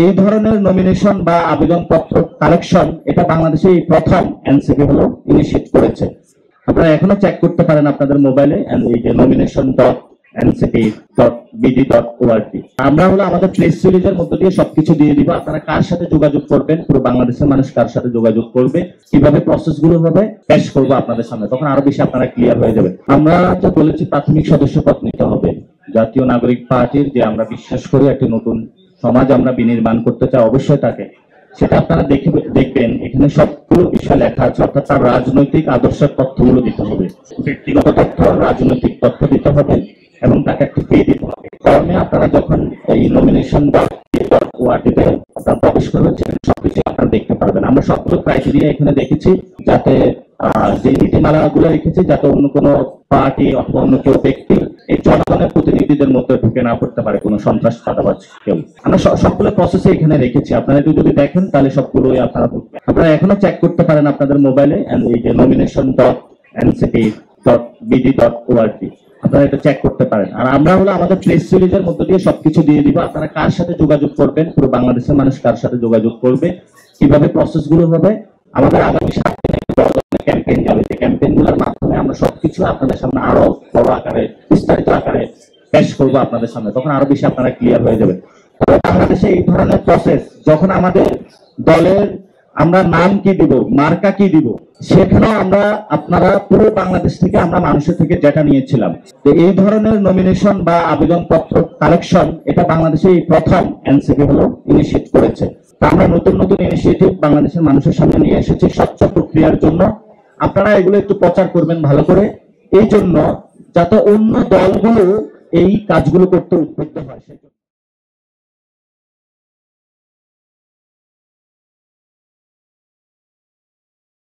এই ধরনের নমিনেশন বা আবেদনপত্র কালেকশন এটা বাংলাদেশে এই প্রথম এনসিপি হলো ইনিশিয়েট করেছে। আপনারা এখনো চেক করতে পারেন আপনাদের মোবাইলে এই যে nomination.ncp.bd.org। আমরা হলো আমাদের প্রেস রিলিজের মধ্য দিয়ে সবকিছু দিয়ে দিব, আপনারা কার সাথে যোগাযোগ করবেন, পুরো বাংলাদেশের মানুষ কার সাথে যোগাযোগ করবে, কিভাবে প্রসেস গুলো হবে পেশ করবো আপনাদের সামনে, তখন আরো বেশি আপনারা ক্লিয়ার হয়ে যাবে। আমরা যে বলেছি প্রাথমিক সদস্যপদ নিতে হবে জাতীয় নাগরিক পার্টির, যে আমরা বিশ্বাস করি একটি নতুন সমাজ আমরা বিনির্মাণ করতে চাই, অবশ্যই তাকে সেটা আপনারা দেখবেন এখানে সবগুলো বিষয় লেখা আছে, অর্থাৎ তার রাজনৈতিক আদর্শের তথ্যগুলো দিতে হবে, ব্যক্তিগত তথ্য, রাজনৈতিক তথ্য দিতে হবে এবং তাকে একটি ফি দিতে হবে। ফর্মে আপনারা যখন এই nomination.org-তে আপনারা প্রবেশ করবেন সবকিছু আপনারা দেখতে পারবেন। আমরা সবগুলো ক্রাইটেরিয়া এখানে দেখেছি, যাতে যে নীতিমালা গুলো রেখেছি যাতে অন্য কোনো পার্টি অথবা অন্য কেউ ব্যক্তি এই জনগণের প্রতিনিধিদের মধ্যে ঢুকে না পড়তে পারে, কোনো সন্ত্রাস চাঁদাবাজ কেউ। আমরা সবগুলো প্রসেসে এখানে রেখেছি, আপনারা একটু যদি দেখেন তাহলে সবগুলোই আপনারা এখনো চেক করতে পারেন আপনাদের মোবাইলে এই যে nomination.ncp.bd.org। আপনারা এটা চেক করতে পারেন। আর আমরা হলো আমাদের প্রেস রিলিজের মধ্য দিয়ে সবকিছু দিয়ে দিব, আপনারা কার সাথে যোগাযোগ করবেন, পুরো বাংলাদেশের মানুষ কার সাথে যোগাযোগ করবে, কিভাবে প্রসেস গুলো হবে। আমাদের আগামী 7 দিনে ক্যাম্পেইন যাবে, যে ক্যাম্পেইন গুলোর মাধ্যমে আমরা সবকিছু আপনাদের সামনে আরো বড় আকারে বিস্তারিত আকারে পেশ করবো আপনাদের সামনে, তখন আরো বেশি আপনারা ক্লিয়ার হয়ে যাবে। বাংলাদেশে এই ধরনের প্রসেস যখন আমাদের দলের আমরা নাম কি দিব, মার্কা কি দিব, সেখানেও আমরা আপনারা পুরো বাংলাদেশ থেকে আমরা মানুষের থেকে যেটা নিয়েছিলাম, তো এই ধরনের নমিনেশন বা আবেদনপত্র কালেকশন এটা বাংলাদেশে এই প্রথম এনসিপি হলো ইনিশিয়েট করেছে। আমরা নতুন নতুন ইনিশিয়েটিভ বাংলাদেশের মানুষের সামনে নিয়ে এসেছি স্বচ্ছ প্রক্রিয়ার জন্য। আপনারা এগুলো একটু প্রচার করবেন ভালো করে, এই জন্য যাতে অন্য দলগুলো এই কাজগুলো করতে উদ্বুদ্ধ হয়।